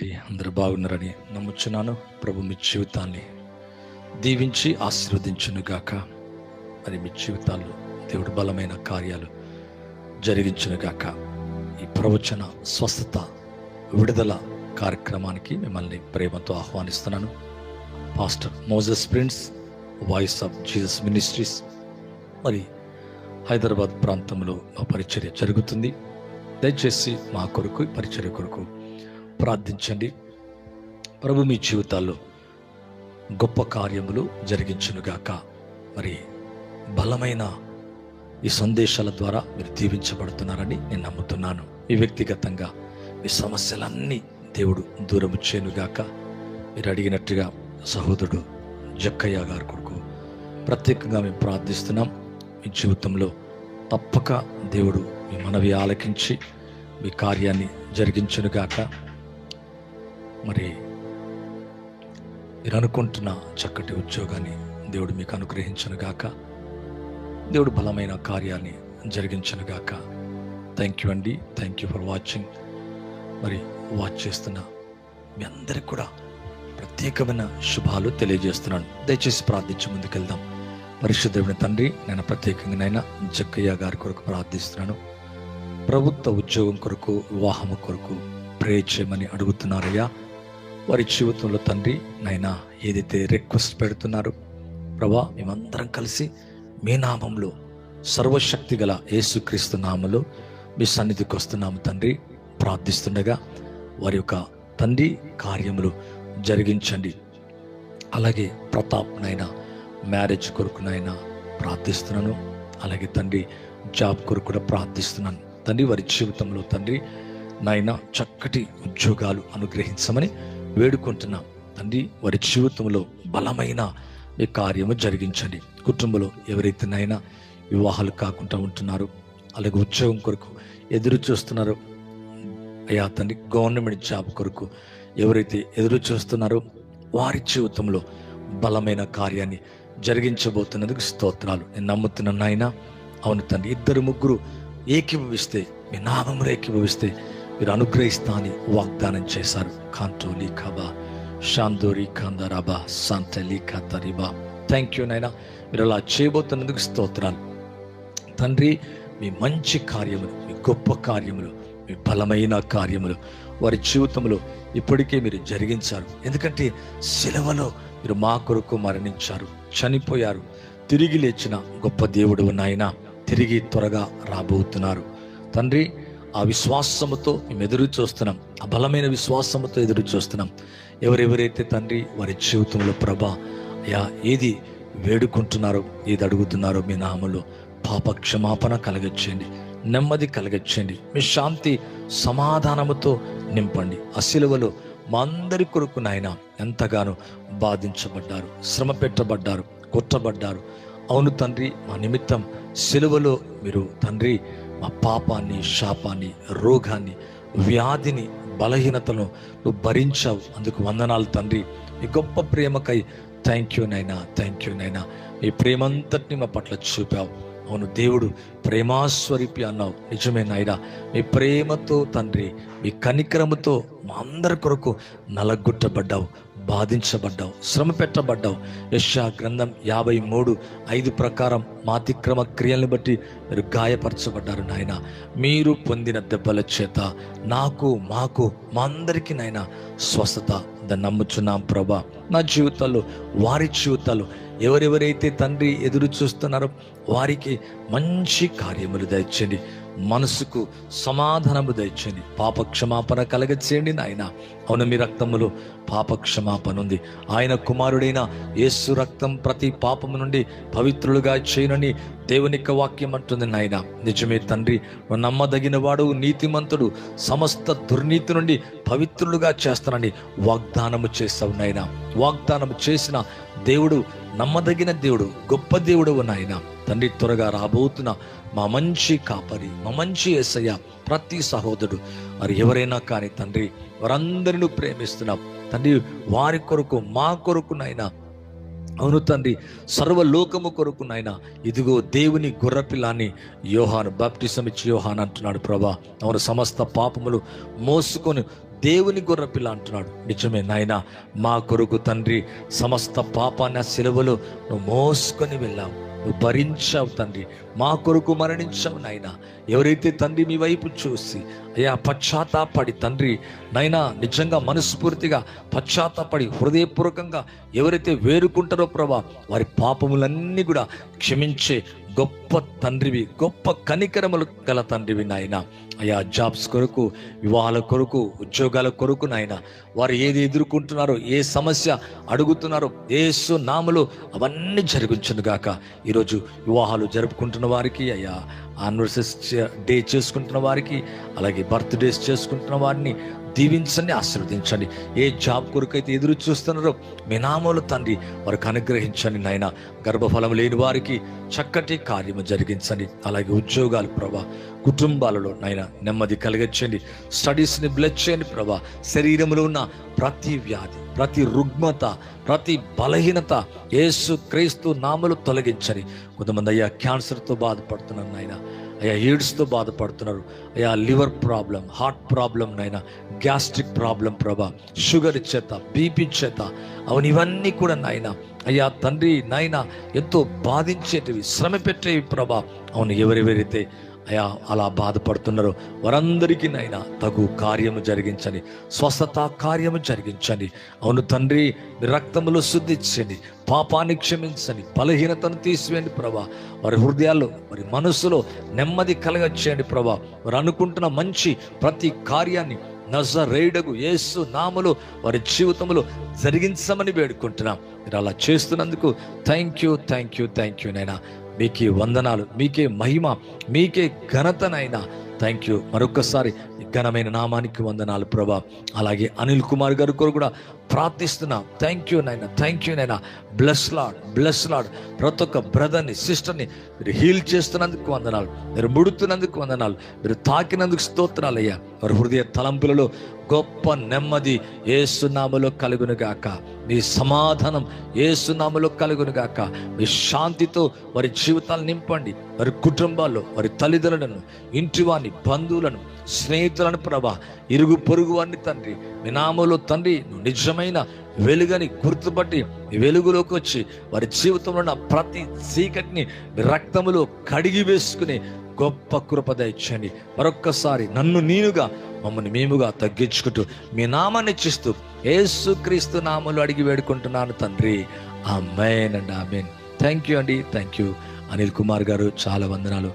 మరి అందరూ బాగున్నారని నమ్ముచున్నాను. ప్రభు మీ జీవితాన్ని దీవించి ఆశీర్వదించునుగాక. మరి మీ జీవితాల్లో దేవుడు బలమైన కార్యాలు జరిగించునుగాక. ఈ ప్రవచన స్వస్థత విడుదల కార్యక్రమానికి మిమ్మల్ని ప్రేమతో ఆహ్వానిస్తున్నాను. Pastor Moses prince, voice of Jesus ministries, మరి హైదరాబాద్ ప్రాంతంలో మా పరిచర్య జరుగుతుంది. దయచేసి మా కొరకు, పరిచర్య కొరకు ప్రార్థించండి. ప్రభు మీ జీవితాల్లో గొప్ప కార్యములు జరిగించునుగాక. మరి బలమైన ఈ సందేశాల ద్వారా మీరు దీవించబడుతున్నారని నేను నమ్ముతున్నాను. మీ వ్యక్తిగతంగా మీ సమస్యలన్నీ దేవుడు దూరం చేయనుగాక. మీరు అడిగినట్టుగా సహోదరుడు జక్కయ్య గారి కొరకు ప్రత్యేకంగా మేము ప్రార్థిస్తున్నాం. మీ జీవితంలో తప్పక దేవుడు మీ మనవి ఆలకించి మీ కార్యాన్ని జరిగించునుగాక. మరి మీరు అనుకుంటున్న చక్కటి ఉద్యోగాన్ని దేవుడు మీకు అనుగ్రహించునుగాక. దేవుడు బలమైన కార్యాన్ని జరిగించునుగాక. థ్యాంక్ యూ అండి. Thank you for watching. మరి వాచ్ చేస్తున్న మీ అందరికి కూడా ప్రత్యేకమైన శుభాలు తెలియజేస్తున్నాను. దయచేసి ప్రార్థించి ముందుకెళ్దాం. పరిశుద్ధుడైన తండ్రి, నేను ప్రత్యేకంగా నైనా జక్కయ్య గారి కొరకు ప్రార్థిస్తున్నాను. ప్రభుత్వ ఉద్యోగం కొరకు, వివాహము కొరకు ప్రే చేయమని అడుగుతున్నారయ్యా. వారి జీవితంలో తండ్రి నైనా ఏదైతే రిక్వెస్ట్ పెడుతున్నారో ప్రభా, మేమందరం కలిసి మీ నామంలో, సర్వశక్తి గల యేసుక్రీస్తు నామములో మీ సన్నిధికి వస్తున్నాము తండ్రి. ప్రార్థిస్తుండగా వారి యొక్క తండ్రి కార్యములు జరిగించండి. అలాగే ప్రతాప్ నైనా మ్యారేజ్ కొరకునైనా ప్రార్థిస్తున్నాను. అలాగే తండ్రి జాబ్ కొరకు కూడా ప్రార్థిస్తున్నాను తండ్రి. వారి జీవితంలో తండ్రి నాయన చక్కటి ఉద్యోగాలు అనుగ్రహించమని వేడుకుంటున్నాం తండ్రి. వారి జీవితంలో బలమైన మీ కార్యము జరిగించండి. కుటుంబంలో ఎవరైతే నైనా వివాహాలు కాకుండా ఉంటున్నారో, అలాగే ఉద్యోగం కొరకు ఎదురు చూస్తున్నారో అయ్యా తండ్రి, గవర్నమెంట్ జాబ్ కొరకు ఎవరైతే ఎదురు చూస్తున్నారో వారి జీవితంలో బలమైన కార్యాన్ని జరిగించబోతున్నందుకు స్తోత్రాలు. నేను నమ్ముతున్నాను నాయన. అవును తండ్రి, ఇద్దరు ముగ్గురు ఏకీభవిస్తే, మీ నామములో ఏకీభవిస్తే మీరు అనుగ్రహిస్తా అని వాగ్దానం చేశారు. కాంటోలి కాబా షాందోరి కాందారాబా శాంతలి కాతరిబా. థ్యాంక్ యూ నాయన. మీరు అలా చేయబోతున్నందుకు స్తోత్రాలు తండ్రి. మీ మంచి కార్యములు, మీ గొప్ప కార్యములు, మీ బలమైన కార్యములు వారి జీవితంలో ఇప్పటికే మీరు జరిగించారు. ఎందుకంటే శిలువలో మీరు మా కొరకు మరణించారు, చనిపోయారు, తిరిగి లేచిన గొప్ప దేవుడు నాయన. తిరిగి త్వరగా రాబోతున్నారు తండ్రి. ఆ విశ్వాసముతో మేము ఎదురు చూస్తున్నాం. ఆ బలమైన విశ్వాసముతో ఎదురు చూస్తున్నాం. ఎవరెవరైతే తండ్రి వారి జీవితంలో ప్రభా అయ్యా ఏది వేడుకుంటున్నారో, ఏది అడుగుతున్నారో మీ నామములో పాప క్షమాపణ కలగచ్చేయండి, నెమ్మది కలగచ్చేయండి, మీ శాంతి సమాధానముతో నింపండి. ఆ సిలువలో మా అందరి కొరకు నాయన ఎంతగానో బాధించబడ్డారు, శ్రమ పెట్టబడ్డారు, కొట్టబడ్డారు. అవును తండ్రి, మా నిమిత్తం సిలువలో మీరు తండ్రి మా పాపాన్ని, శాపాన్ని, రోగాన్ని, వ్యాధిని, బలహీనతను నువ్వు భరించావు. అందుకు వందనాలు తండ్రి. మీ గొప్ప ప్రేమకై థ్యాంక్ యూ నైనా. థ్యాంక్ యూ నైనా. మీ ప్రేమంతటిని మా పట్ల చూపావు. అవును దేవుడు ప్రేమాస్వరూపి అన్నావు. నిజమే నాయనా. మీ ప్రేమతో తండ్రి, మీ కనికరముతో మా అందరి కొరకు నలగొట్టబడ్డావు, బాధించబడ్డావు, శ్రమ పెట్టబడ్డావు. యెషయా గ్రంథం 53:5 ప్రకారం మా అతిక్రమ క్రియలను బట్టి మీరు గాయపరచబడ్డారు నాయన. మీరు పొందిన దెబ్బల చేత నాకు, మాకు, మా అందరికీ నాయన స్వస్థత దాన్ని నమ్ముచున్నాం ప్రభా. నా జీవితాల్లో, వారి జీవితాల్లో ఎవరెవరైతే తండ్రి ఎదురు చూస్తున్నారో వారికి మంచి కార్యములు దయచేయండి. మనసుకు సమాధానము దయచేయండి. పాప క్షమాపణ కలగచేయండి నాయన. అవును, మీ రక్తములో పాప క్షమాపణ ఉంది. ఆయన కుమారుడైన యేసు రక్తం ప్రతి పాపము నుండి పవిత్రులుగా చేయనని దేవుని యొక్క వాక్యం అంటుంది నాయన. నిజమే తండ్రి, నమ్మదగిన వాడు, నీతిమంతుడు, సమస్త దుర్నీతి నుండి పవిత్రులుగా చేస్తానని వాగ్దానము చేస్తావు నాయన. వాగ్దానము చేసిన దేవుడు నమ్మదగిన దేవుడు, గొప్ప దేవుడు నాయన. తండ్రి త్వరగా రాబోతున్న మా మంచి కాపరి, మా మంచి యేసయ్య, ప్రతి సహోదరుడు మరి ఎవరైనా కానీ తండ్రి వారందరినీ ప్రేమిస్తున్నాం తండ్రి. వారి కొరకు, మా కొరకు నాయన అవును తండ్రి, సర్వలోకము కొరకు నాయన ఇదిగో దేవుని గొర్రెపిల్లాన్ని యోహాను బాప్టిజం ఇచ్చి యోహాను అంటున్నాడు ప్రభా. అవును, సమస్త పాపములు మోసుకొని దేవుని గొర్రెపిల్ల అంటున్నాడు. నిజమే నాయన, మా కొరకు తండ్రి సమస్త పాపాన్ని ఆ సిలువలో నువ్వు మోసుకొని వెళ్ళావు, నువ్వు భరించావు తండ్రి, మా కొరకు మరణించావు నాయన. ఎవరైతే తండ్రి మీ వైపు చూసి అయ్యా పశ్చాత్తాపడి తండ్రి నాయన నిజంగా మనస్ఫూర్తిగా పశ్చాత్తాపడి హృదయపూర్వకంగా ఎవరైతే వేరుకుంటారో ప్రభా, వారి పాపములన్నీ కూడా క్షమించే గొప్ప తండ్రివి, గొప్ప కనికరములు గల తండ్రివి నాయన. అయ్యా జాబ్స్ కొరకు, వివాహాల కొరకు, ఉద్యోగాల కొరకు నాయన, వారు ఏది ఎదుర్కొంటున్నారో, ఏ సమస్య అడుగుతున్నారో యేసు నామములో అవన్నీ జరిగించును గాక. ఈరోజు వివాహాలు జరుపుకుంటున్న వారికి, అయ్యా యానివర్సరీ డే చేసుకుంటున్న వారికి, అలాగే బర్త్డేస్ చేసుకుంటున్న వారిని దీవించండి, ఆశీర్వదించండి. ఏ జాబ్ కొరకైతే ఎదురు చూస్తున్నారో మీ నామములో తండ్రి వారికి అనుగ్రహించండి నాయన. గర్భఫలం లేని వారికి చక్కటి కార్యము జరిగించండి. అలాగే ఉద్యోగాలు ప్రభా, కుటుంబాలలో నాయన నెమ్మది కలిగించండి. స్టడీస్ని బ్లెస్ చేయండి ప్రభా. శరీరంలో ఉన్న ప్రతి వ్యాధి, ప్రతి రుగ్మత, ప్రతి బలహీనత యేసు క్రీస్తు నామములో తొలగించండి. కొంతమంది అయ్యా క్యాన్సర్తో బాధపడుతున్నారు నాయన, అయ్యా ఎయిడ్స్తో బాధపడుతున్నారు, అయ్యా లివర్ ప్రాబ్లం, హార్ట్ ప్రాబ్లం నాయన, గ్యాస్ట్రిక్ ప్రాబ్లం ప్రభా, షుగర్ చేత, బీపీ చేత, అవును ఇవన్నీ కూడా నాయన అయ్యా తండ్రి నాయన ఎంతో బాధించేటివి, శ్రమ పెట్టేవి ప్రభా. అవును ఎవరెవరైతే అయ్యా అలా బాధపడుతున్నారో వారందరికీ నైనా తగు కార్యము జరిగించండి, స్వస్థత కార్యము జరిగించండి. అవును తండ్రి, మీ రక్తములో శుద్ధించండి, పాపాన్ని క్షమించండి, బలహీనతను తీసివేయండి ప్రభా. వారి హృదయాల్లో, వారి మనస్సులో నెమ్మది కలగచేయండి ప్రభా. వారు అనుకుంటున్న మంచి ప్రతి కార్యాన్ని నజరేయుడగు యేసు నామములో వారి జీవితంలో జరిగించమని వేడుకుంటున్నాం. మీరు అలా చేస్తున్నందుకు థ్యాంక్ యూ నైనా. మీకే వందనాలు, మీకే మహిమ, మీకే ఘనతనైనా. Thank you. మరొక్కసారి ఘనమైన నామానికి వందనాలు ప్రభా. అలాగే అనిల్ కుమార్ గారు కూడా ప్రార్థిస్తున్నాం. థ్యాంక్ యూ నైనా. Bless lord. ప్రతి ఒక్క బ్రదర్ని, సిస్టర్ని మీరు హీల్ చేస్తున్నందుకు వందనాలు, మీరు ముడుతున్నందుకు వందనాలు, మీరు తాకినందుకు స్తోత్రాలు అయ్యా. వారి హృదయ తలంపులలో గొప్ప నెమ్మది యేసు నామములో కలుగును గాక. మీ సమాధానం యేసు నామములో కలుగును గాక. మీ శాంతితో వారి జీవితాలు నింపండి. వారి కుటుంబాల్లో వారి తల్లిదండ్రులను, ఇంటి వారిని, బంధువులను, స్నేహితులను ప్రభా, ఇరుగు పొరుగు వారిని తండ్రి మీ నామములో తండ్రి నువ్వు నిజమైన వెలుగని గుర్తుపట్టి వెలుగులోకి వచ్చి వారి జీవితంలో ఉన్న ప్రతి చీకటిని రక్తములో కడిగి వేసుకుని గొప్ప కృప దయచేయండి. మరొక్కసారి నన్ను నేనుగా, మమ్మల్ని మేముగా తగ్గించుకుంటూ మీ నామాన్ని ఇచ్చిస్తూ యేసుక్రీస్తు నామములో అడిగి వేడుకుంటున్నాను తండ్రి. Amen and amen. Thank you Anil Kumar గారు, చాలా వందనాలు.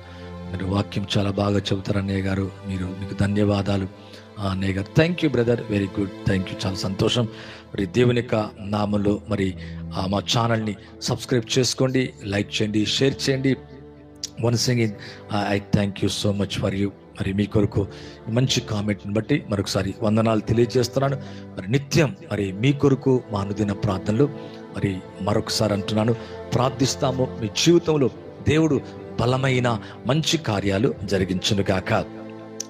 మీరు వాక్యం చాలా బాగా చెబుతారు అన్నయ్య గారు. మీకు ధన్యవాదాలు అన్నయ్య గారు. Thank you brother, very good. Thank you, చాలా సంతోషం. మరి దేవుని యొక్క నామంలో మరి మా ఛానల్ని సబ్స్క్రైబ్ చేసుకోండి, లైక్ చేయండి, షేర్ చేయండి. Once again I thank you so much for you. మరి మీ కొరకు మంచి కామెంట్ని బట్టి మరొకసారి వందనాలు తెలియజేస్తున్నాను. మరి నిత్యం మరి మీ కొరకు మా అనుదిన ప్రార్థనలు మరి మరొకసారి అంటున్నాను, ప్రార్థిస్తాము. మీ జీవితంలో దేవుడు బలమైన మంచి కార్యాలు జరిగించునుగాక,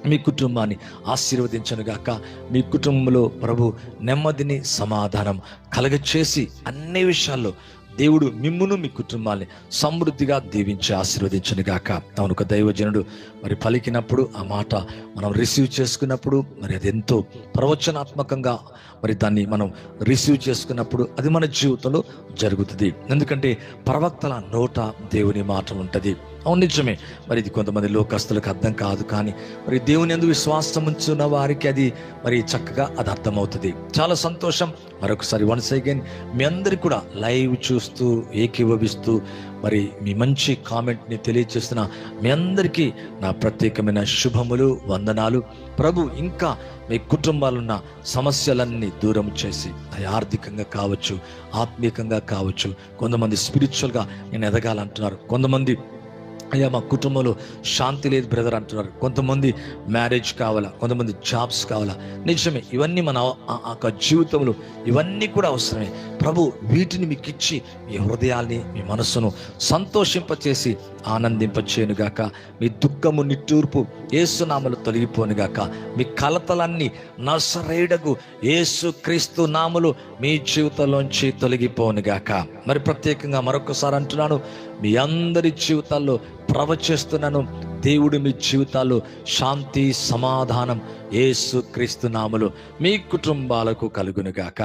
మీ కుటుంబాన్ని ఆశీర్వదించునుగాక. మీ కుటుంబంలో ప్రభు నెమ్మదిని, సమాధానం కలగచేసి అన్ని విషయాల్లో దేవుడు మిమ్మును, మీ కుటుంబాన్ని సమృద్ధిగా దీవించి ఆశీర్వదించునుగాక. అవును, ఒక దైవజనుడు మరి పలికినప్పుడు ఆ మాట మనం రిసీవ్ చేసుకున్నప్పుడు మరి అది ఎంతో ప్రవచనాత్మకంగా మరి దాన్ని మనం రిసీవ్ చేసుకున్నప్పుడు అది మన జీవితంలో జరుగుతుంది. ఎందుకంటే ప్రవక్తల నోట దేవుని మాట ఉంటుంది. అవును నిజమే. మరి ఇది కొంతమంది లోకస్తులకు అర్థం కాదు, కానీ మరి దేవుని యందు విశ్వాసం ఉంచున్న వారికి అది మరి చక్కగా అది అర్థమవుతుంది. చాలా సంతోషం. మరొకసారి వన్స్ అగైన్ మీ అందరికీ కూడా లైవ్ చూస్తూ ఏకీభవిస్తూ మరి మీ మంచి కామెంట్ని తెలియజేస్తున్న మీ అందరికీ నా ప్రత్యేకమైన శుభములు, వందనాలు. ప్రభు ఇంకా మీ కుటుంబాలున్న సమస్యలన్నీ దూరం చేసి, అది ఆర్థికంగా కావచ్చు, ఆత్మీయంగా కావచ్చు. కొంతమంది స్పిరిచువల్గా నేను ఎదగాలంటున్నారు, కొంతమంది అయ్యా మా కుటుంబంలో శాంతి లేదు బ్రదర్ అంటున్నారు, కొంతమంది మ్యారేజ్ కావాలా, కొంతమంది జాబ్స్ కావాలా. నిజమే, ఇవన్నీ మన జీవితంలో ఇవన్నీ కూడా అవసరమే. ప్రభు వీటిని మీకు ఇచ్చి మీ హృదయాల్ని, మీ మనస్సును సంతోషింపచేసి ఆనందింపచేయునుగాక. మీ దుఃఖము, నిట్టూర్పు యేసు నామములో తొలగిపోనుగాక. మీ కలతలన్నీ నజరేయుడగు యేసు క్రీస్తు నామములో మీ జీవితంలోంచి తొలగిపోనుగాక. మరి ప్రత్యేకంగా మరొకసారి అంటున్నాను, మీ అందరి జీవితాల్లో ప్రవచిస్తున్నాను, దేవుడు మీ జీవితాల్లో శాంతి సమాధానం యేసు క్రీస్తు నామములో మీ కుటుంబాలకు కలుగునుగాక.